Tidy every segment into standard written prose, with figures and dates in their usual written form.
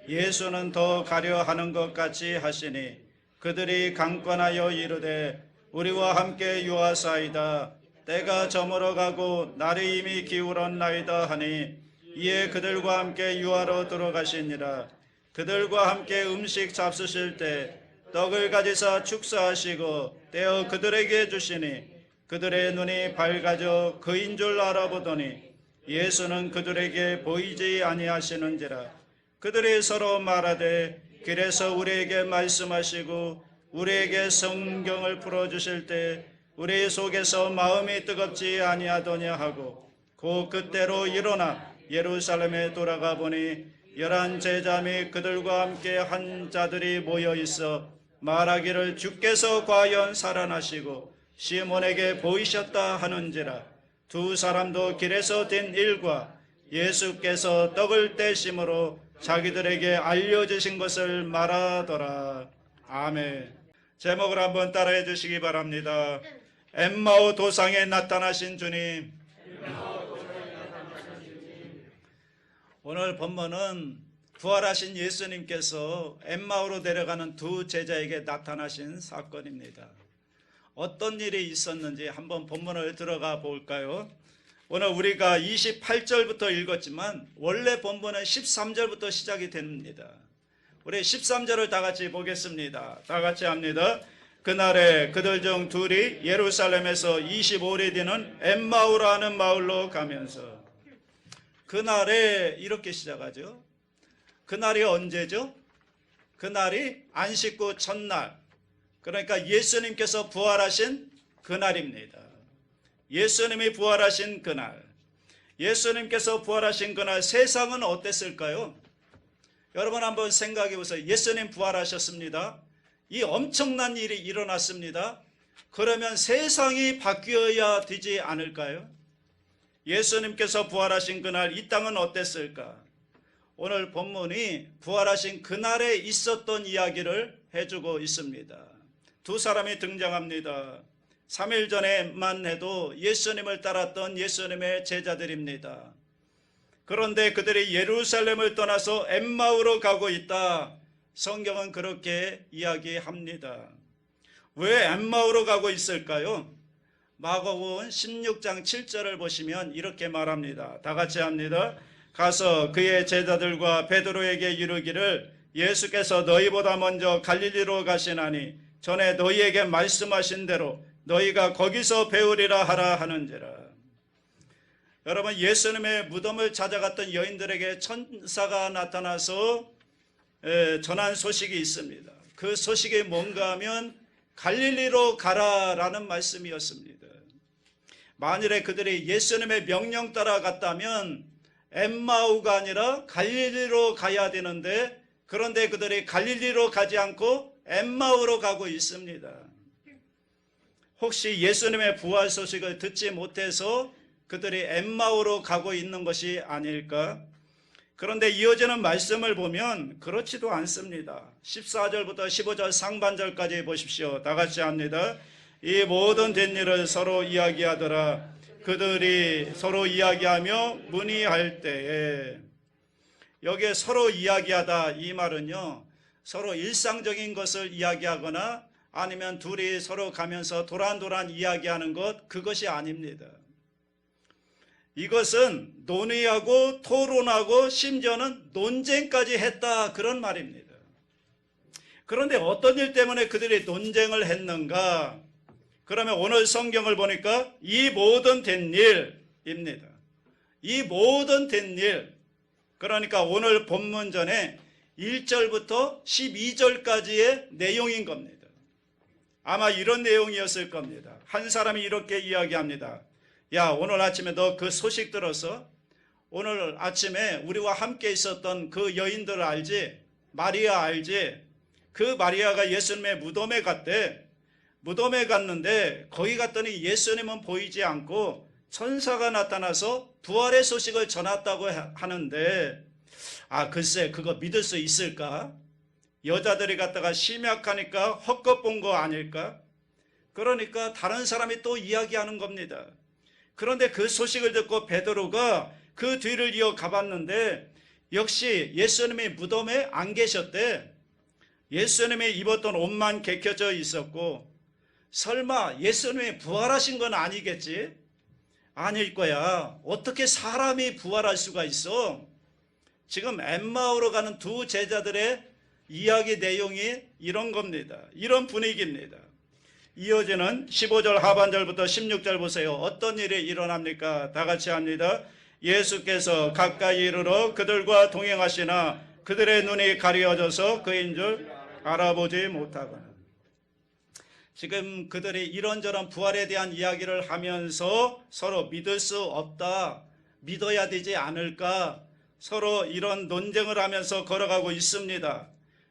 예수는 더 가려 하는 것 같이 하시니 그들이 강권하여 이르되 우리와 함께 유하사이다. 때가 저물어 가고 날이 이미 기울었나이다 하니 이에 그들과 함께 유하로 들어가시니라. 그들과 함께 음식 잡수실 때 떡을 가지사 축사하시고 떼어 그들에게 주시니 그들의 눈이 밝아져 그인 줄 알아보더니 예수는 그들에게 보이지 아니하시는지라. 그들이 서로 말하되 길에서 우리에게 말씀하시고 우리에게 성경을 풀어주실 때 우리 속에서 마음이 뜨겁지 아니하더냐 하고 곧 그때로 일어나 예루살렘에 돌아가 보니 11 제자 및 그들과 함께 한 자들이 모여 있어 말하기를 주께서 과연 살아나시고 시몬에게 보이셨다 하는지라. 두 사람도 길에서 된 일과 예수께서 떡을 떼심으로 자기들에게 알려주신 것을 말하더라. 아멘. 제목을 한번 따라해 주시기 바랍니다. 엠마오 도상에 나타나신 주님. 오늘 본문은 부활하신 예수님께서 엠마오로 내려가는 두 제자에게 나타나신 사건입니다. 어떤 일이 있었는지 한번 본문을 들어가 볼까요? 오늘 우리가 28절부터 읽었지만 원래 본문은 13절부터 시작이 됩니다. 우리 13절을 다 같이 보겠습니다. 다 같이 합니다. 그날에 그들 중 둘이 예루살렘에서 25리 되는 엠마오라는 마을로 가면서, 그날에 이렇게 시작하죠. 그날이 언제죠? 그날이 안식구 첫날, 그러니까 예수님께서 부활하신 그날입니다. 예수님이 부활하신 그날, 예수님께서 부활하신 그날 세상은 어땠을까요? 여러분 한번 생각해 보세요. 예수님 부활하셨습니다. 이 엄청난 일이 일어났습니다. 그러면 세상이 바뀌어야 되지 않을까요? 예수님께서 부활하신 그날 이 땅은 어땠을까? 오늘 본문이 부활하신 그날에 있었던 이야기를 해주고 있습니다. 두 사람이 등장합니다. 3일 전에만 해도 예수님을 따랐던 예수님의 제자들입니다. 그런데 그들이 예루살렘을 떠나서 엠마오로 가고 있다. 성경은 그렇게 이야기합니다. 왜 엠마오로 가고 있을까요? 마가복음 16장 7절을 보시면 이렇게 말합니다. 다 같이 합니다. 가서 그의 제자들과 베드로에게 이르기를 예수께서 너희보다 먼저 갈릴리로 가시나니 전에 너희에게 말씀하신 대로 너희가 거기서 배우리라 하라 하는지라. 여러분, 예수님의 무덤을 찾아갔던 여인들에게 천사가 나타나서 전한 소식이 있습니다. 그 소식이 뭔가 하면 갈릴리로 가라라는 말씀이었습니다. 만일에 그들이 예수님의 명령 따라 갔다면 엠마오가 아니라 갈릴리로 가야 되는데, 그런데 그들이 갈릴리로 가지 않고 엠마오로 가고 있습니다. 혹시 예수님의 부활 소식을 듣지 못해서 그들이 엠마오로 가고 있는 것이 아닐까? 그런데 이어지는 말씀을 보면 그렇지도 않습니다. 14절부터 15절 상반절까지 보십시오. 다 같이 합니다. 이 모든 된 일을 서로 이야기하더라. 그들이 서로 이야기하며 문의할 때에, 여기에 서로 이야기하다 이 말은요, 서로 일상적인 것을 이야기하거나 아니면 둘이 서로 가면서 도란도란 이야기하는 것, 그것이 아닙니다. 이것은 논의하고 토론하고 심지어는 논쟁까지 했다, 그런 말입니다. 그런데 어떤 일 때문에 그들이 논쟁을 했는가? 그러면 오늘 성경을 보니까 이 모든 된 일입니다. 이 모든 된 일, 그러니까 오늘 본문 전에 1절부터 12절까지의 내용인 겁니다. 아마 이런 내용이었을 겁니다. 한 사람이 이렇게 이야기합니다. 야, 오늘 아침에 너 그 소식 들었어? 오늘 아침에 우리와 함께 있었던 그 여인들 알지? 마리아 알지? 그 마리아가 예수님의 무덤에 갔대. 무덤에 갔는데 거기 갔더니 예수님은 보이지 않고 천사가 나타나서 부활의 소식을 전했다고 하는데, 아, 글쎄 그거 믿을 수 있을까? 여자들이 갔다가 심약하니까 헛것 본 거 아닐까? 그러니까 다른 사람이 또 이야기하는 겁니다. 그런데 그 소식을 듣고 베드로가 그 뒤를 이어 가봤는데 역시 예수님이 무덤에 안 계셨대. 예수님이 입었던 옷만 개켜져 있었고, 설마 예수님이 부활하신 건 아니겠지? 아닐 거야. 어떻게 사람이 부활할 수가 있어? 지금 엠마오로 가는 두 제자들의 이야기 내용이 이런 겁니다. 이런 분위기입니다. 이어지는 15절 하반절부터 16절 보세요. 어떤 일이 일어납니까? 다 같이 합니다. 예수께서 가까이 이르러 그들과 동행하시나 그들의 눈이 가려져서 그인 줄 알아보지 못하거나. 지금 그들이 이런저런 부활에 대한 이야기를 하면서 서로 믿을 수 없다, 믿어야 되지 않을까, 서로 이런 논쟁을 하면서 걸어가고 있습니다.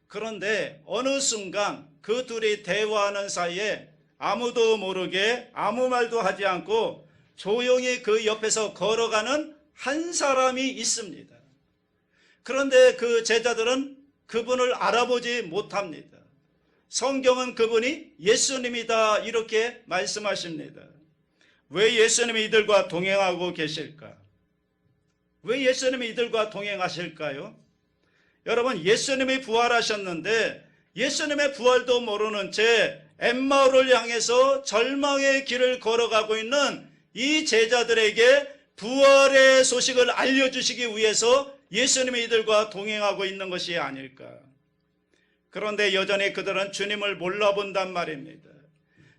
그런데 어느 순간 그 둘이 대화하는 사이에 아무도 모르게 아무 말도 하지 않고 조용히 그 옆에서 걸어가는 한 사람이 있습니다. 그런데 그 제자들은 그분을 알아보지 못합니다. 성경은 그분이 예수님이다 이렇게 말씀하십니다. 왜 예수님이 이들과 동행하고 계실까? 왜 예수님이 이들과 동행하실까요? 여러분, 예수님이 부활하셨는데 예수님의 부활도 모르는 채 엠마오를 향해서 절망의 길을 걸어가고 있는 이 제자들에게 부활의 소식을 알려주시기 위해서 예수님이 이들과 동행하고 있는 것이 아닐까. 그런데 여전히 그들은 주님을 몰라본단 말입니다.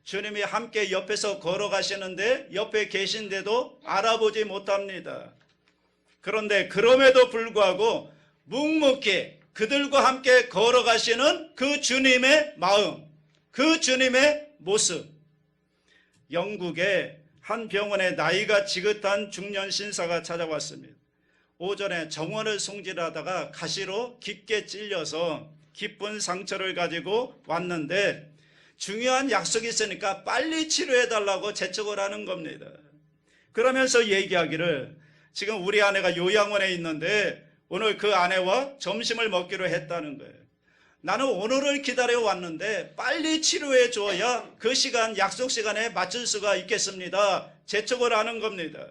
주님이 함께 옆에서 걸어가시는데 옆에 계신데도 알아보지 못합니다. 그런데 그럼에도 불구하고 묵묵히 그들과 함께 걸어가시는 그 주님의 마음, 그 주님의 모습. 영국의 한 병원에 나이가 지긋한 중년 신사가 찾아왔습니다. 오전에 정원을 송질하다가 가시로 깊게 찔려서 깊은 상처를 가지고 왔는데 중요한 약속이 있으니까 빨리 치료해달라고 재촉을 하는 겁니다. 그러면서 얘기하기를, 지금 우리 아내가 요양원에 있는데 오늘 그 아내와 점심을 먹기로 했다는 거예요. 나는 오늘을 기다려 왔는데 빨리 치료해 줘야 그 시간, 약속 시간에 맞출 수가 있겠습니다. 재촉을 하는 겁니다.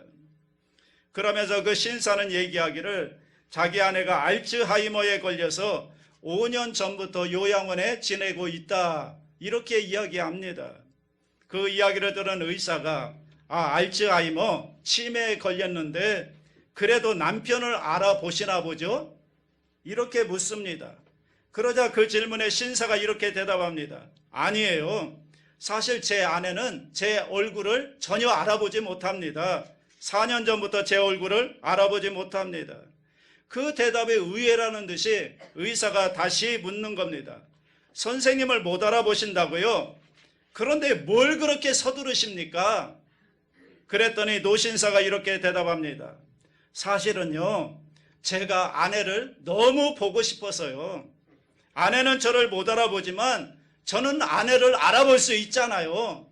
그러면서 그 신사는 얘기하기를 자기 아내가 알츠하이머에 걸려서 5년 전부터 요양원에 지내고 있다 이렇게 이야기합니다. 그 이야기를 들은 의사가 알츠하이머 치매에 걸렸는데 그래도 남편을 알아보시나 보죠? 이렇게 묻습니다. 그러자 그 질문에 신사가 이렇게 대답합니다. 아니에요. 사실 제 아내는 제 얼굴을 전혀 알아보지 못합니다. 4년 전부터 제 얼굴을 알아보지 못합니다. 그 대답에 의외라는 듯이 의사가 다시 묻는 겁니다. 선생님을 못 알아보신다고요? 그런데 뭘 그렇게 서두르십니까? 그랬더니 노신사가 이렇게 대답합니다. 사실은요, 제가 아내를 너무 보고 싶어서요. 아내는 저를 못 알아보지만 저는 아내를 알아볼 수 있잖아요.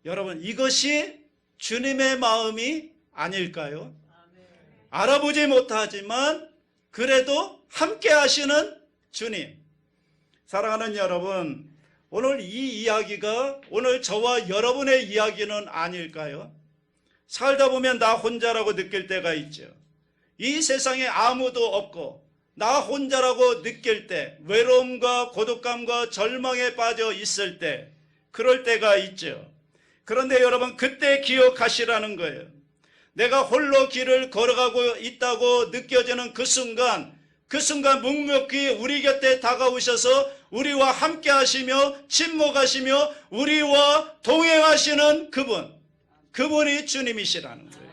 여러분, 이것이 주님의 마음이 아닐까요? 알아보지 못하지만 그래도 함께 하시는 주님. 사랑하는 여러분, 오늘 이 이야기가 오늘 저와 여러분의 이야기는 아닐까요? 살다 보면 나 혼자라고 느낄 때가 있죠. 이 세상에 아무도 없고 나 혼자라고 느낄 때, 외로움과 고독감과 절망에 빠져 있을 때, 그럴 때가 있죠. 그런데 여러분, 그때 기억하시라는 거예요. 내가 홀로 길을 걸어가고 있다고 느껴지는 그 순간 묵묵히 우리 곁에 다가오셔서 우리와 함께 하시며 침묵하시며 우리와 동행하시는 그분이 주님이시라는 거예요.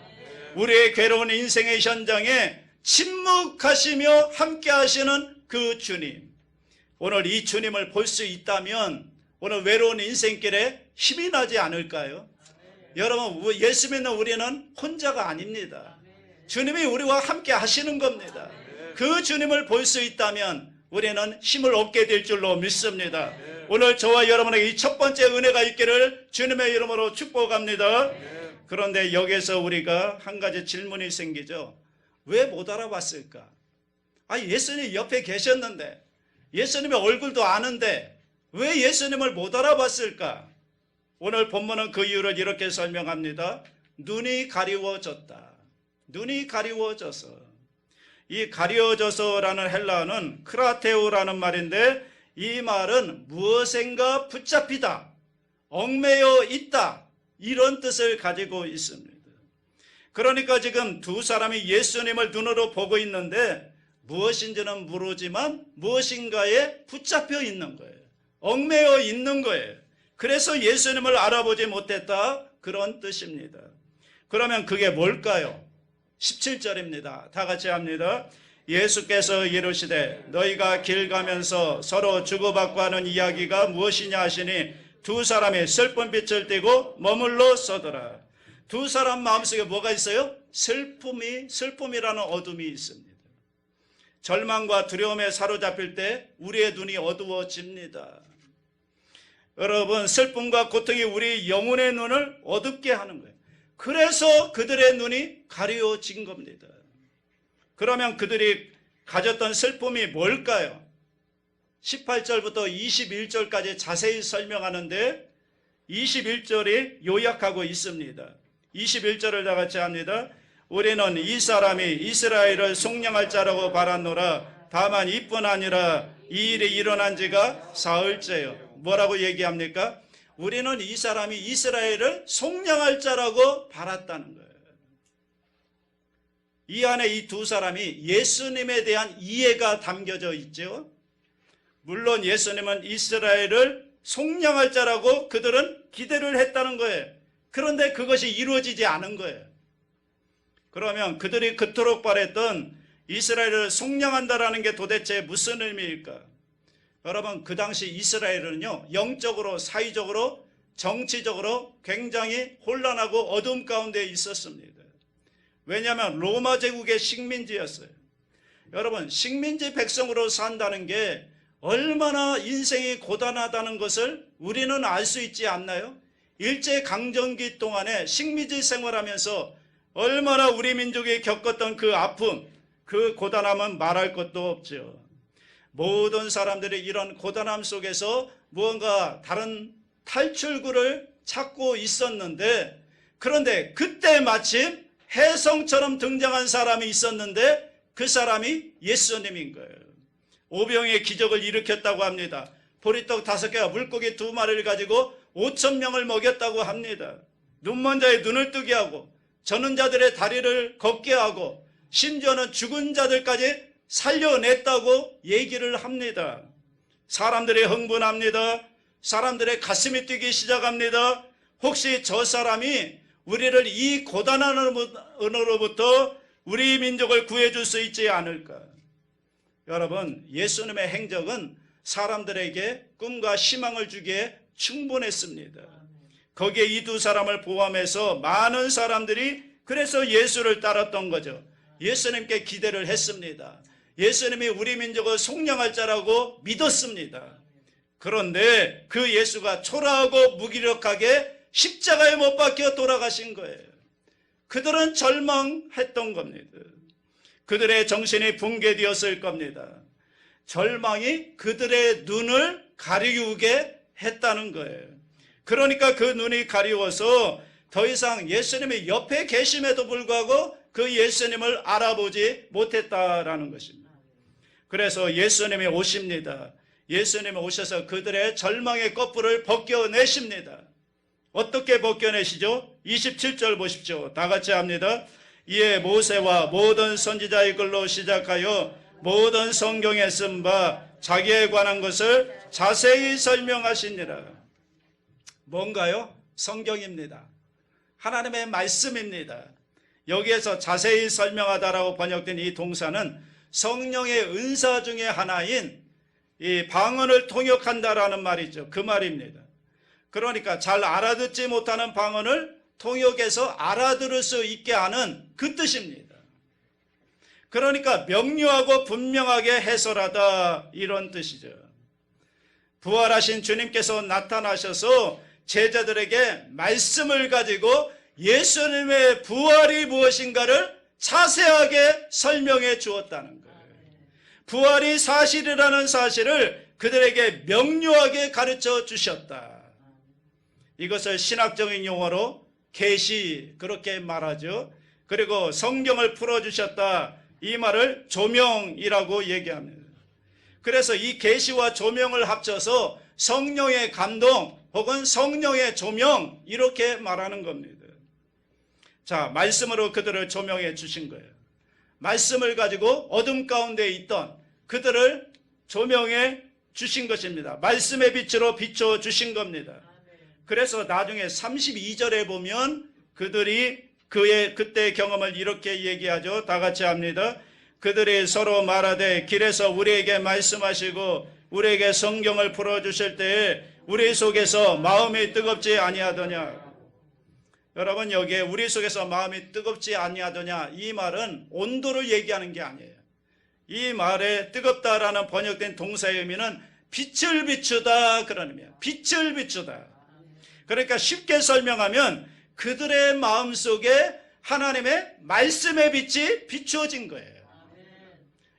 우리의 괴로운 인생의 현장에 침묵하시며 함께 하시는 그 주님. 오늘 이 주님을 볼 수 있다면 오늘 외로운 인생길에 힘이 나지 않을까요? 여러분, 예수 믿는 우리는 혼자가 아닙니다. 주님이 우리와 함께 하시는 겁니다. 그 주님을 볼 수 있다면 우리는 힘을 얻게 될 줄로 믿습니다. 오늘 저와 여러분에게 이 첫 번째 은혜가 있기를 주님의 이름으로 축복합니다. 그런데 여기서 우리가 한 가지 질문이 생기죠. 왜 못 알아봤을까? 예수님 옆에 계셨는데, 예수님의 얼굴도 아는데 왜 예수님을 못 알아봤을까? 오늘 본문은 그 이유를 이렇게 설명합니다. 눈이 가리워졌다. 눈이 가리워져서. 이 가려져서라는 헬라어는 크라테오라는 말인데 이 말은 무엇인가 붙잡히다, 얽매여 있다, 이런 뜻을 가지고 있습니다. 그러니까 지금 두 사람이 예수님을 눈으로 보고 있는데 무엇인지는 모르지만 무엇인가에 붙잡혀 있는 거예요. 얽매여 있는 거예요. 그래서 예수님을 알아보지 못했다, 그런 뜻입니다. 그러면 그게 뭘까요? 17절입니다. 다 같이 합니다. 예수께서 이르시되 너희가 길 가면서 서로 주고받고 하는 이야기가 무엇이냐 하시니 두 사람이 슬픈 빛을 띠고 머물러 서더라. 두 사람 마음속에 뭐가 있어요? 슬픔이라는 어둠이 있습니다. 절망과 두려움에 사로잡힐 때 우리의 눈이 어두워집니다. 여러분, 슬픔과 고통이 우리 영혼의 눈을 어둡게 하는 거예요. 그래서 그들의 눈이 가려진 겁니다. 그러면 그들이 가졌던 슬픔이 뭘까요? 18절부터 21절까지 자세히 설명하는데 21절이 요약하고 있습니다. 21절을 다 같이 합니다. 우리는 이 사람이 이스라엘을 속량할 자라고 바랐노라. 다만 이뿐 아니라 이 일이 일어난 지가 사흘째요. 뭐라고 얘기합니까? 우리는 이 사람이 이스라엘을 속량할 자라고 바랐다는 거예요. 이 안에 이 두 사람이 예수님에 대한 이해가 담겨져 있죠. 물론 예수님은 이스라엘을 속량할 자라고 그들은 기대를 했다는 거예요. 그런데 그것이 이루어지지 않은 거예요. 그러면 그들이 그토록 바랬던 이스라엘을 속량한다라는 게 도대체 무슨 의미일까? 여러분, 그 당시 이스라엘은요, 영적으로, 사회적으로, 정치적으로 굉장히 혼란하고 어둠 가운데 있었습니다. 왜냐하면 로마 제국의 식민지였어요. 여러분, 식민지 백성으로 산다는 게 얼마나 인생이 고단하다는 것을 우리는 알 수 있지 않나요? 일제강점기 동안에 식민지 생활하면서 얼마나 우리 민족이 겪었던 그 아픔, 그 고단함은 말할 것도 없죠. 모든 사람들이 이런 고단함 속에서 무언가 다른 탈출구를 찾고 있었는데, 그런데 그때 마침 혜성처럼 등장한 사람이 있었는데 그 사람이 예수님인 거예요. 오병의 기적을 일으켰다고 합니다. 보리떡 5개와 물고기 2마리를 가지고 5,000명을 먹였다고 합니다. 눈먼 자의 눈을 뜨게 하고 저는 자들의 다리를 걷게 하고 심지어는 죽은 자들까지 살려냈다고 얘기를 합니다. 사람들이 흥분합니다. 사람들의 가슴이 뛰기 시작합니다. 혹시 저 사람이 우리를 이 고단한 은으로부터 우리 민족을 구해줄 수 있지 않을까? 여러분, 예수님의 행적은 사람들에게 꿈과 희망을 주기에 충분했습니다. 거기에 이 두 사람을 포함해서 많은 사람들이 그래서 예수를 따랐던 거죠. 예수님께 기대를 했습니다. 예수님이 우리 민족을 속량할 자라고 믿었습니다. 그런데 그 예수가 초라하고 무기력하게 십자가에 못 박혀 돌아가신 거예요. 그들은 절망했던 겁니다. 그들의 정신이 붕괴되었을 겁니다. 절망이 그들의 눈을 가리우게 했다는 거예요. 그러니까 그 눈이 가리워서 더 이상 예수님이 옆에 계심에도 불구하고 그 예수님을 알아보지 못했다라는 것입니다. 그래서 예수님이 오십니다. 예수님이 오셔서 그들의 절망의 거풀을 벗겨내십니다. 어떻게 벗겨내시죠? 27절 보십시오. 다 같이 합니다. 이에 모세와 모든 선지자의 글로 시작하여 모든 성경에 쓴 바 자기에 관한 것을 자세히 설명하시니라. 뭔가요? 성경입니다. 하나님의 말씀입니다. 여기에서 자세히 설명하다라고 번역된 이 동사는 성령의 은사 중에 하나인 이 방언을 통역한다라는 말이죠. 그 말입니다. 그러니까 잘 알아듣지 못하는 방언을 통역해서 알아들을 수 있게 하는 그 뜻입니다. 그러니까 명료하고 분명하게 해설하다, 이런 뜻이죠. 부활하신 주님께서 나타나셔서 제자들에게 말씀을 가지고 예수님의 부활이 무엇인가를 자세하게 설명해 주었다는 거예요. 부활이 사실이라는 사실을 그들에게 명료하게 가르쳐 주셨다. 이것을 신학적인 용어로 계시, 그렇게 말하죠. 그리고 성경을 풀어주셨다, 이 말을 조명이라고 얘기합니다. 그래서 이 계시와 조명을 합쳐서 성령의 감동 혹은 성령의 조명 이렇게 말하는 겁니다. 자, 말씀으로 그들을 조명해 주신 거예요. 말씀을 가지고 어둠 가운데 있던 그들을 조명해 주신 것입니다. 말씀의 빛으로 비춰 주신 겁니다. 그래서 나중에 32절에 보면 그들이 그때 경험을 이렇게 얘기하죠. 다 같이 합니다. 그들이 서로 말하되 길에서 우리에게 말씀하시고 우리에게 성경을 풀어주실 때에 우리 속에서 마음이 뜨겁지 아니하더냐. 여러분, 여기에 우리 속에서 마음이 뜨겁지 아니하더냐, 이 말은 온도를 얘기하는 게 아니에요. 이 말에 뜨겁다라는 번역된 동사의 의미는 빛을 비추다 그런 의미예요. 빛을 비추다. 그러니까 쉽게 설명하면 그들의 마음속에 하나님의 말씀의 빛이 비추어진 거예요.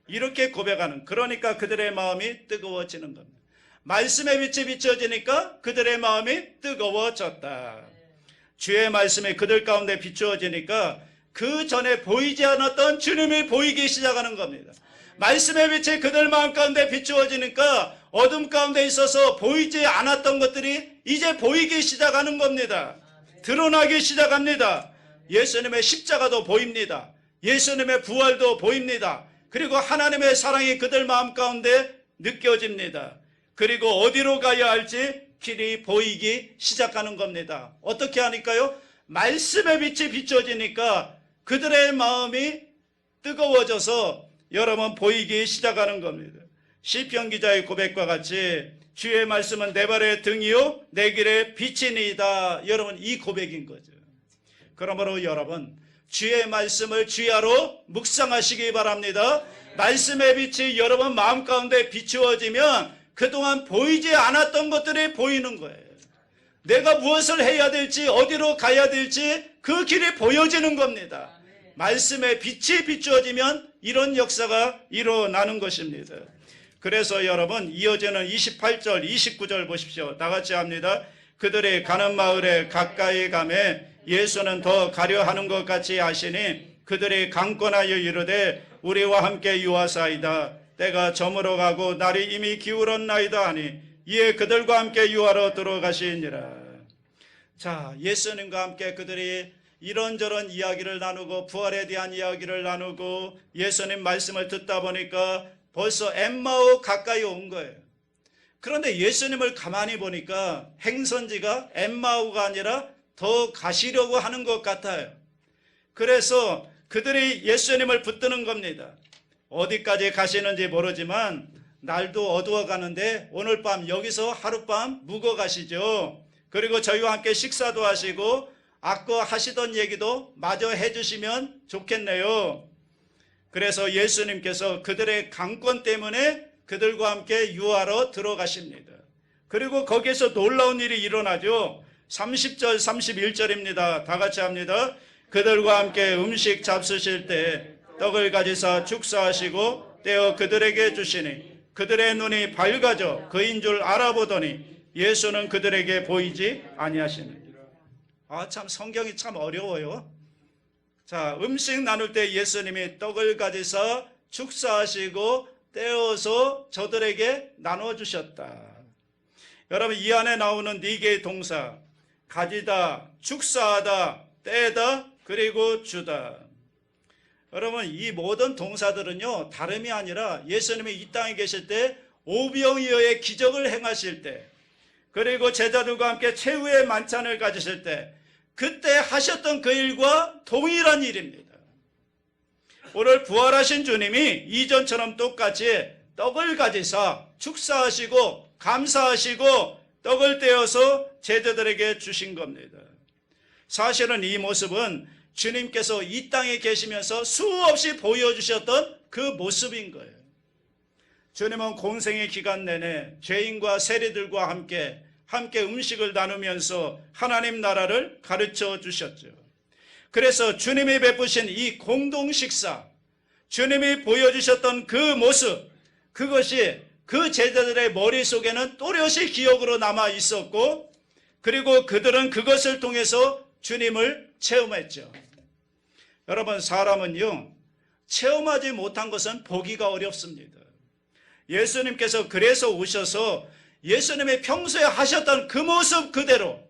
이렇게 고백하는, 그러니까 그들의 마음이 뜨거워지는 겁니다. 말씀의 빛이 비추어지니까 그들의 마음이 뜨거워졌다. 주의 말씀이 그들 가운데 비추어지니까 그 전에 보이지 않았던 주님이 보이기 시작하는 겁니다. 말씀의 빛이 그들 마음 가운데 비추어지니까 어둠 가운데 있어서 보이지 않았던 것들이 이제 보이기 시작하는 겁니다. 드러나기 시작합니다. 예수님의 십자가도 보입니다. 예수님의 부활도 보입니다. 그리고 하나님의 사랑이 그들 마음 가운데 느껴집니다. 그리고 어디로 가야 할지 길이 보이기 시작하는 겁니다. 어떻게 하니까요? 말씀의 빛이 비춰지니까 그들의 마음이 뜨거워져서 여러분 보이기 시작하는 겁니다. 시편 기자의 고백과 같이 주의 말씀은 내 발의 등이요 내 길의 빛이니이다. 여러분, 이 고백인 거죠. 그러므로 여러분, 주의 말씀을 주야로 묵상하시기 바랍니다. 말씀의 빛이 여러분 마음 가운데 비추어지면 그동안 보이지 않았던 것들이 보이는 거예요. 내가 무엇을 해야 될지, 어디로 가야 될지 그 길이 보여지는 겁니다. 말씀의 빛이 비추어지면 이런 역사가 일어나는 것입니다. 그래서 여러분, 이어지는 28절, 29절 보십시오. 다 같이 합니다. 그들이 가는 마을에 가까이 가매 예수는 더 가려 하는 것 같이 하시니 그들이 강권하여 이르되 우리와 함께 유하사이다. 때가 저물어 가고 날이 이미 기울었나이다 하니 이에 그들과 함께 유하러 들어가시니라. 자, 예수님과 함께 그들이 이런저런 이야기를 나누고 부활에 대한 이야기를 나누고 예수님 말씀을 듣다 보니까 벌써 엠마오 가까이 온 거예요. 그런데 예수님을 가만히 보니까 행선지가 엠마오가 아니라 더 가시려고 하는 것 같아요. 그래서 그들이 예수님을 붙드는 겁니다. 어디까지 가시는지 모르지만 날도 어두워 가는데 오늘 밤 여기서 하룻밤 묵어 가시죠. 그리고 저희와 함께 식사도 하시고 아까 하시던 얘기도 마저 해주시면 좋겠네요. 그래서 예수님께서 그들의 강권 때문에 그들과 함께 유하러 들어가십니다. 그리고 거기에서 놀라운 일이 일어나죠. 30절 31절입니다. 다 같이 합니다. 그들과 함께 음식 잡수실 때 떡을 가지사 축사하시고 떼어 그들에게 주시니 그들의 눈이 밝아져 그인 줄 알아보더니 예수는 그들에게 보이지 아니하시니라. 참 성경이 참 어려워요. 자, 음식 나눌 때 예수님이 떡을 가지사 축사하시고 떼어서 저들에게 나눠주셨다. 여러분, 이 안에 나오는 네 개의 동사, 가지다, 축사하다, 떼다, 그리고 주다. 여러분, 이 모든 동사들은요 다름이 아니라 예수님이 이 땅에 계실 때 오병이어의 기적을 행하실 때, 그리고 제자들과 함께 최후의 만찬을 가지실 때 그때 하셨던 그 일과 동일한 일입니다. 오늘 부활하신 주님이 이전처럼 똑같이 떡을 가지사 축사하시고 감사하시고 떡을 떼어서 제자들에게 주신 겁니다. 사실은 이 모습은 주님께서 이 땅에 계시면서 수없이 보여주셨던 그 모습인 거예요. 주님은 공생의 기간 내내 죄인과 세리들과 함께 음식을 나누면서 하나님 나라를 가르쳐 주셨죠. 그래서 주님이 베푸신 이 공동식사, 주님이 보여주셨던 그 모습, 그것이 그 제자들의 머릿속에는 또렷이 기억으로 남아 있었고, 그리고 그들은 그것을 통해서 주님을 체험했죠. 여러분, 사람은요 체험하지 못한 것은 보기가 어렵습니다. 예수님께서 그래서 오셔서 예수님이 평소에 하셨던 그 모습 그대로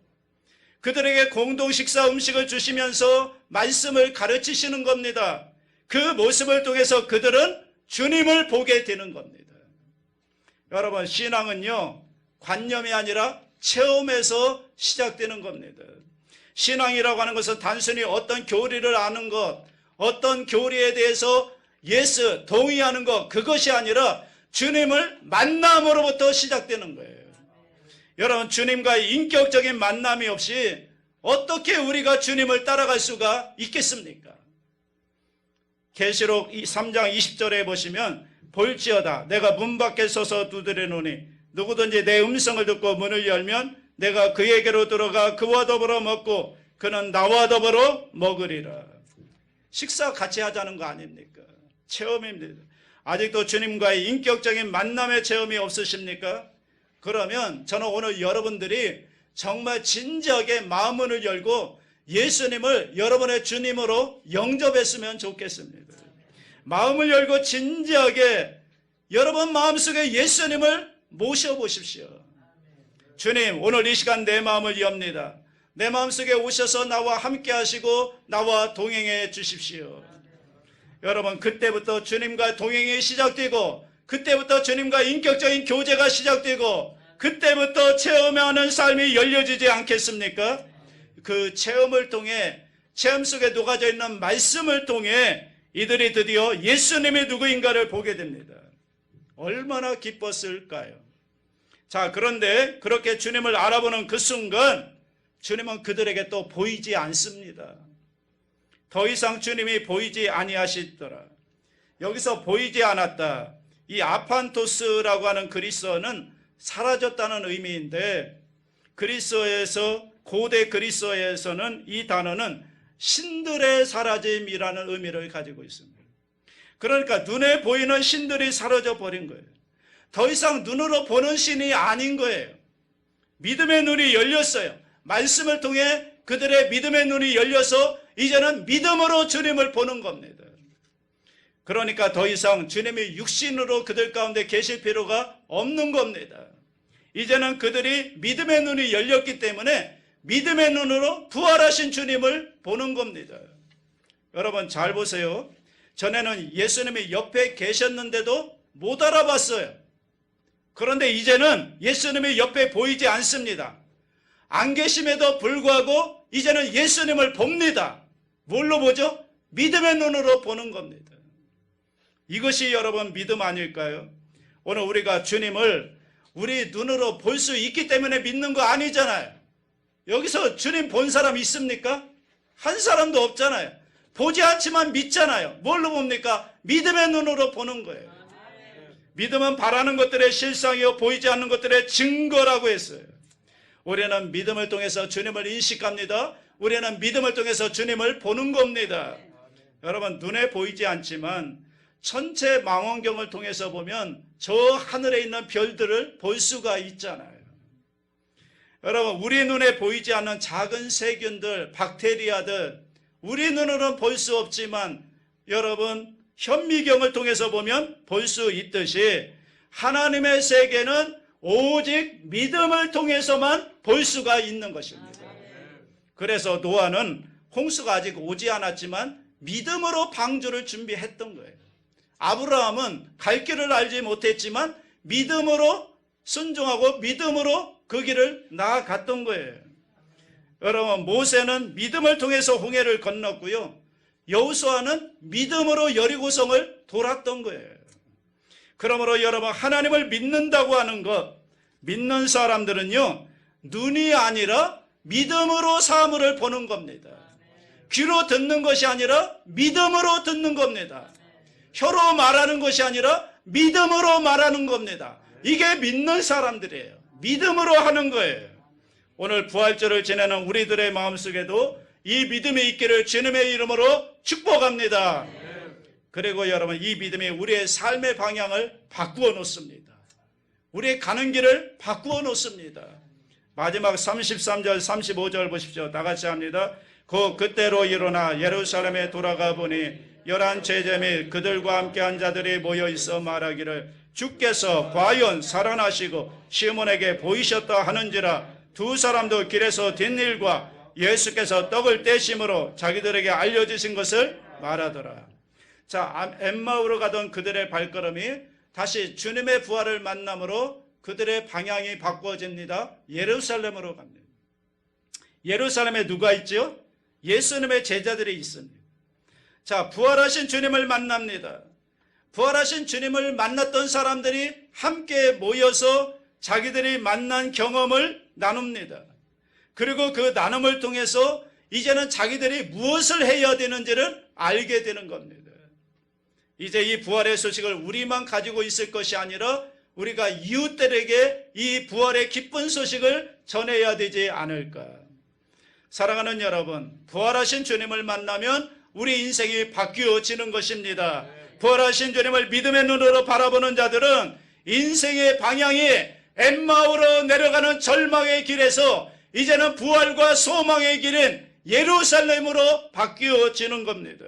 그들에게 공동 식사 음식을 주시면서 말씀을 가르치시는 겁니다. 그 모습을 통해서 그들은 주님을 보게 되는 겁니다. 여러분, 신앙은요, 관념이 아니라 체험에서 시작되는 겁니다. 신앙이라고 하는 것은 단순히 어떤 교리를 아는 것, 어떤 교리에 대해서 예스, 동의하는 것, 그것이 아니라 주님을 만남으로부터 시작되는 거예요. 여러분, 주님과의 인격적인 만남이 없이 어떻게 우리가 주님을 따라갈 수가 있겠습니까? 계시록 3장 20절에 보시면 볼지어다 내가 문 밖에 서서 두드리노니 누구든지 내 음성을 듣고 문을 열면 내가 그에게로 들어가 그와 더불어 먹고 그는 나와 더불어 먹으리라. 식사 같이 하자는 거 아닙니까? 체험입니다. 아직도 주님과의 인격적인 만남의 체험이 없으십니까? 그러면 저는 오늘 여러분들이 정말 진지하게 마음문을 열고 예수님을 여러분의 주님으로 영접했으면 좋겠습니다. 마음을 열고 진지하게 여러분 마음속에 예수님을 모셔보십시오. 주님, 오늘 이 시간 내 마음을 엽니다. 내 마음속에 오셔서 나와 함께 하시고 나와 동행해 주십시오. 여러분, 그때부터 주님과 동행이 시작되고 그때부터 주님과 인격적인 교제가 시작되고 그때부터 체험하는 삶이 열려지지 않겠습니까? 그 체험을 통해 체험 속에 녹아져 있는 말씀을 통해 이들이 드디어 예수님이 누구인가를 보게 됩니다. 얼마나 기뻤을까요? 자, 그런데 그렇게 주님을 알아보는 그 순간 주님은 그들에게 또 보이지 않습니다. 더 이상 주님이 보이지 아니하시더라. 여기서 보이지 않았다. 이 아판토스라고 하는 그리스어는 사라졌다는 의미인데 그리스어에서 고대 그리스어에서는 이 단어는 신들의 사라짐이라는 의미를 가지고 있습니다. 그러니까 눈에 보이는 신들이 사라져 버린 거예요. 더 이상 눈으로 보는 신이 아닌 거예요. 믿음의 눈이 열렸어요. 말씀을 통해 그들의 믿음의 눈이 열려서 이제는 믿음으로 주님을 보는 겁니다. 그러니까 더 이상 주님이 육신으로 그들 가운데 계실 필요가 없는 겁니다. 이제는 그들이 믿음의 눈이 열렸기 때문에 믿음의 눈으로 부활하신 주님을 보는 겁니다. 여러분 잘 보세요. 전에는 예수님이 옆에 계셨는데도 못 알아봤어요. 그런데 이제는 예수님이 옆에 보이지 않습니다. 안 계심에도 불구하고 이제는 예수님을 봅니다. 뭘로 보죠? 믿음의 눈으로 보는 겁니다. 이것이 여러분 믿음 아닐까요? 오늘 우리가 주님을 우리 눈으로 볼 수 있기 때문에 믿는 거 아니잖아요. 여기서 주님 본 사람 있습니까? 한 사람도 없잖아요. 보지 않지만 믿잖아요. 뭘로 봅니까? 믿음의 눈으로 보는 거예요. 믿음은 바라는 것들의 실상이요 보이지 않는 것들의 증거라고 했어요. 우리는 믿음을 통해서 주님을 인식합니다. 우리는 믿음을 통해서 주님을 보는 겁니다. 여러분 눈에 보이지 않지만 전체 망원경을 통해서 보면 저 하늘에 있는 별들을 볼 수가 있잖아요. 여러분 우리 눈에 보이지 않는 작은 세균들, 박테리아들 우리 눈으로는 볼 수 없지만 여러분 현미경을 통해서 보면 볼 수 있듯이 하나님의 세계는 오직 믿음을 통해서만 볼 수가 있는 것입니다. 그래서 노아는 홍수가 아직 오지 않았지만 믿음으로 방주를 준비했던 거예요. 아브라함은 갈 길을 알지 못했지만 믿음으로 순종하고 믿음으로 그 길을 나아갔던 거예요. 여러분 모세는 믿음을 통해서 홍해를 건넜고요. 여호수아는 믿음으로 여리고성을 돌았던 거예요. 그러므로 여러분 하나님을 믿는다고 하는 것, 믿는 사람들은요 눈이 아니라 믿음으로 사물을 보는 겁니다. 귀로 듣는 것이 아니라 믿음으로 듣는 겁니다. 혀로 말하는 것이 아니라 믿음으로 말하는 겁니다. 이게 믿는 사람들이에요. 믿음으로 하는 거예요. 오늘 부활절을 지내는 우리들의 마음속에도 이 믿음이 있기를 주님의 이름으로 축복합니다. 그리고 여러분 이 믿음이 우리의 삶의 방향을 바꾸어 놓습니다. 우리의 가는 길을 바꾸어 놓습니다. 마지막 33절 35절 보십시오. 다 같이 합니다. 그때로 일어나 예루살렘에 돌아가 보니 열한 제자 및 그들과 함께한 자들이 모여 있어 말하기를 주께서 과연 살아나시고 시몬에게 보이셨다 하는지라. 두 사람도 길에서 뒷일과 예수께서 떡을 떼심으로 자기들에게 알려주신 것을 말하더라. 자, 엠마오로 가던 그들의 발걸음이 다시 주님의 부활을 만남으로 그들의 방향이 바꿔집니다. 예루살렘으로 갑니다. 예루살렘에 누가 있죠? 예수님의 제자들이 있습니다. 자, 부활하신 주님을 만납니다. 부활하신 주님을 만났던 사람들이 함께 모여서 자기들이 만난 경험을 나눕니다. 그리고 그 나눔을 통해서 이제는 자기들이 무엇을 해야 되는지를 알게 되는 겁니다. 이제 이 부활의 소식을 우리만 가지고 있을 것이 아니라 우리가 이웃들에게 이 부활의 기쁜 소식을 전해야 되지 않을까. 사랑하는 여러분, 부활하신 주님을 만나면 우리 인생이 바뀌어지는 것입니다. 부활하신 주님을 믿음의 눈으로 바라보는 자들은 인생의 방향이 엠마오로 내려가는 절망의 길에서 이제는 부활과 소망의 길인 예루살렘으로 바뀌어지는 겁니다.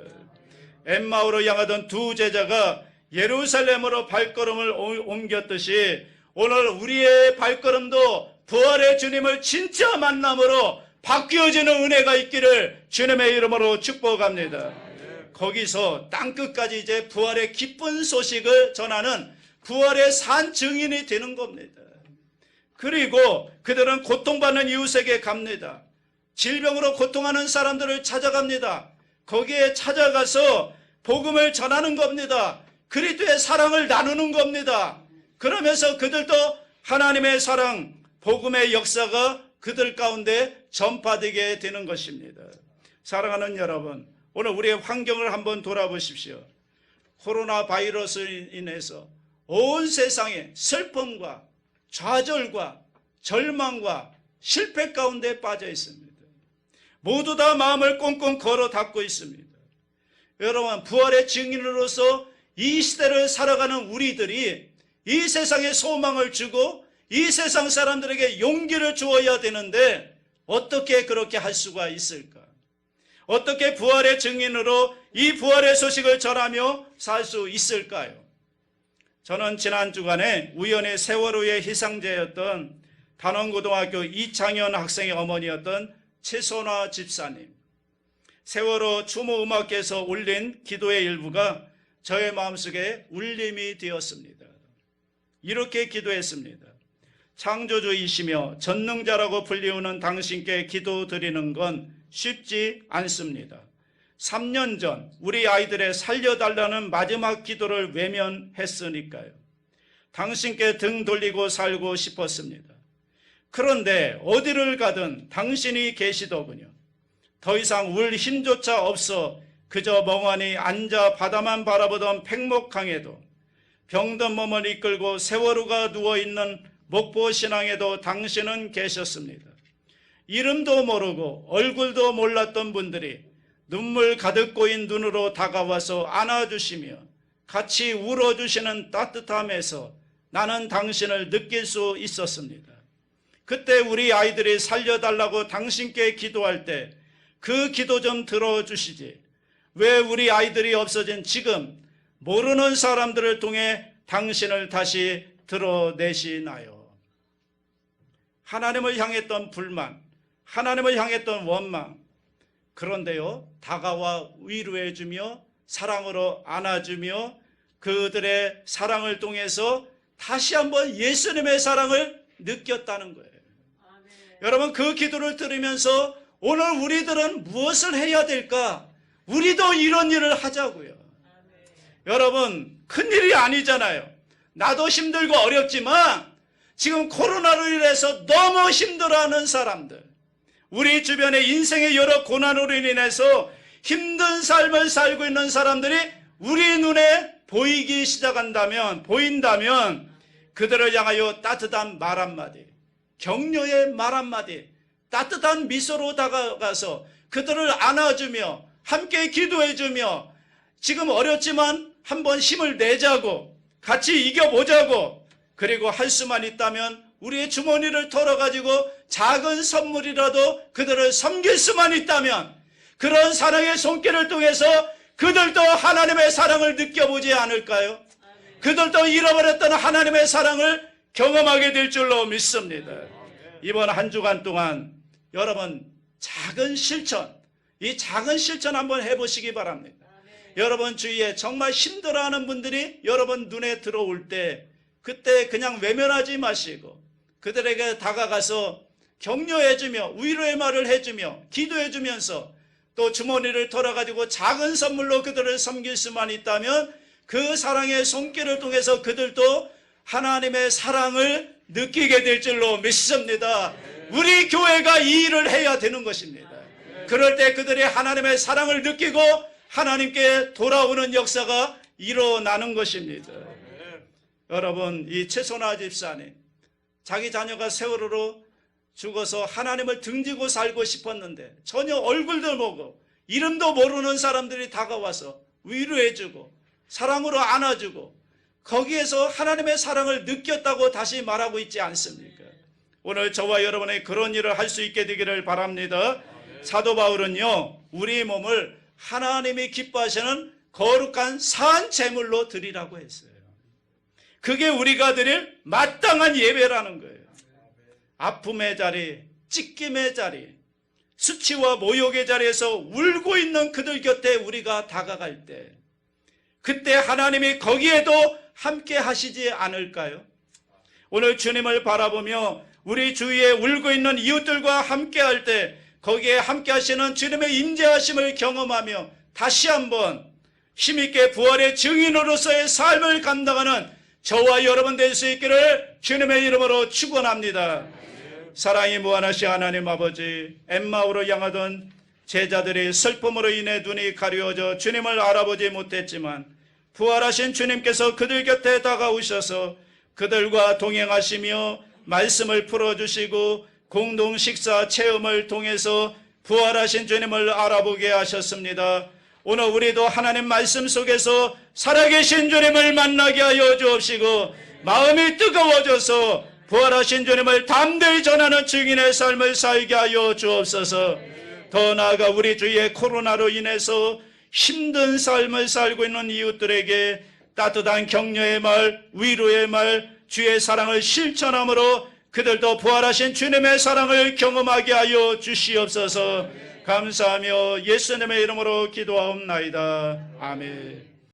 엠마오로 향하던 두 제자가 예루살렘으로 발걸음을 옮겼듯이 오늘 우리의 발걸음도 부활의 주님을 진짜 만남으로 바뀌어지는 은혜가 있기를 주님의 이름으로 축복합니다. 거기서 땅끝까지 이제 부활의 기쁜 소식을 전하는 부활의 산 증인이 되는 겁니다. 그리고 그들은 고통받는 이웃에게 갑니다. 질병으로 고통하는 사람들을 찾아갑니다. 거기에 찾아가서 복음을 전하는 겁니다. 그리스도의 사랑을 나누는 겁니다. 그러면서 그들도 하나님의 사랑, 복음의 역사가 그들 가운데 전파되게 되는 것입니다. 사랑하는 여러분, 오늘 우리의 환경을 한번 돌아보십시오. 코로나 바이러스로 인해서 온 세상에 슬픔과 좌절과 절망과 실패 가운데 빠져 있습니다. 모두 다 마음을 꽁꽁 걸어 닫고 있습니다. 여러분, 부활의 증인으로서 이 시대를 살아가는 우리들이 이 세상에 소망을 주고 이 세상 사람들에게 용기를 주어야 되는데 어떻게 그렇게 할 수가 있을까? 어떻게 부활의 증인으로 이 부활의 소식을 전하며 살 수 있을까요? 저는 지난 주간에 우연히 세월호의 희생자였던 단원고등학교 이창현 학생의 어머니였던 최선화 집사님, 세월호 추모 음악회에서 올린 기도의 일부가 저의 마음속에 울림이 되었습니다. 이렇게 기도했습니다. 창조주이시며 전능자라고 불리우는 당신께 기도드리는 건 쉽지 않습니다. 3년 전 우리 아이들의 살려달라는 마지막 기도를 외면했으니까요. 당신께 등 돌리고 살고 싶었습니다. 그런데 어디를 가든 당신이 계시더군요. 더 이상 울 힘조차 없어 그저 멍하니 앉아 바다만 바라보던 팽목항에도, 병든 몸을 이끌고 세월호가 누워있는 목포신항에도 당신은 계셨습니다. 이름도 모르고 얼굴도 몰랐던 분들이 눈물 가득 고인 눈으로 다가와서 안아주시며 같이 울어주시는 따뜻함에서 나는 당신을 느낄 수 있었습니다. 그때 우리 아이들이 살려달라고 당신께 기도할 때 그 기도 좀 들어주시지. 왜 우리 아이들이 없어진 지금 모르는 사람들을 통해 당신을 다시 드러내시나요? 하나님을 향했던 불만, 하나님을 향했던 원망, 그런데요, 다가와 위로해주며 사랑으로 안아주며 그들의 사랑을 통해서 다시 한번 예수님의 사랑을 느꼈다는 거예요. 아멘. 여러분, 그 기도를 들으면서 오늘 우리들은 무엇을 해야 될까? 우리도 이런 일을 하자고요. 아멘. 여러분, 큰일이 아니잖아요. 나도 힘들고 어렵지만 지금 코로나로 인해서 너무 힘들어하는 사람들, 우리 주변에 인생의 여러 고난으로 인해서 힘든 삶을 살고 있는 사람들이 우리 눈에 보인다면 그들을 향하여 따뜻한 말 한마디, 격려의 말 한마디, 따뜻한 미소로 다가가서 그들을 안아주며 함께 기도해주며 지금 어렵지만 한번 힘을 내자고 같이 이겨보자고, 그리고 할 수만 있다면 우리의 주머니를 털어가지고 작은 선물이라도 그들을 섬길 수만 있다면 그런 사랑의 손길을 통해서 그들도 하나님의 사랑을 느껴보지 않을까요? 그들도 잃어버렸던 하나님의 사랑을 경험하게 될 줄로 믿습니다. 이번 한 주간 동안 여러분 작은 실천, 이 작은 실천 한번 해보시기 바랍니다. 여러분 주위에 정말 힘들어하는 분들이 여러분 눈에 들어올 때 그때 그냥 외면하지 마시고 그들에게 다가가서 격려해주며 위로의 말을 해주며 기도해주면서 또 주머니를 털어가지고 작은 선물로 그들을 섬길 수만 있다면 그 사랑의 손길을 통해서 그들도 하나님의 사랑을 느끼게 될 줄로 믿습니다. 우리 교회가 이 일을 해야 되는 것입니다. 그럴 때 그들이 하나님의 사랑을 느끼고 하나님께 돌아오는 역사가 일어나는 것입니다. 여러분, 이 최선화 집사님, 자기 자녀가 세월호로 죽어서 하나님을 등지고 살고 싶었는데 전혀 얼굴도 모르고 이름도 모르는 사람들이 다가와서 위로해주고 사랑으로 안아주고 거기에서 하나님의 사랑을 느꼈다고 다시 말하고 있지 않습니까? 오늘 저와 여러분의 그런 일을 할 수 있게 되기를 바랍니다. 사도 바울은요, 우리 몸을 하나님이 기뻐하시는 거룩한 산 제물로 드리라고 했어요. 그게 우리가 드릴 마땅한 예배라는 거예요. 아픔의 자리, 찢김의 자리, 수치와 모욕의 자리에서 울고 있는 그들 곁에 우리가 다가갈 때 그때 하나님이 거기에도 함께 하시지 않을까요? 오늘 주님을 바라보며 우리 주위에 울고 있는 이웃들과 함께 할 때 거기에 함께 하시는 주님의 임재하심을 경험하며 다시 한번 힘있게 부활의 증인으로서의 삶을 감당하는 저와 여러분 될 수 있기를 주님의 이름으로 축원합니다. 사랑이 무한하신 하나님 아버지, 엠마오로 향하던 제자들이 슬픔으로 인해 눈이 가려워져 주님을 알아보지 못했지만 부활하신 주님께서 그들 곁에 다가오셔서 그들과 동행하시며 말씀을 풀어주시고 공동 식사 체험을 통해서 부활하신 주님을 알아보게 하셨습니다. 오늘 우리도 하나님 말씀 속에서 살아계신 주님을 만나게 하여 주옵시고 마음이 뜨거워져서 부활하신 주님을 담대히 전하는 증인의 삶을 살게 하여 주옵소서. 더 나아가 우리 주위에 코로나로 인해서 힘든 삶을 살고 있는 이웃들에게 따뜻한 격려의 말, 위로의 말, 주의 사랑을 실천함으로 그들도 부활하신 주님의 사랑을 경험하게 하여 주시옵소서. 감사하며 예수님의 이름으로 기도하옵나이다. 아멘.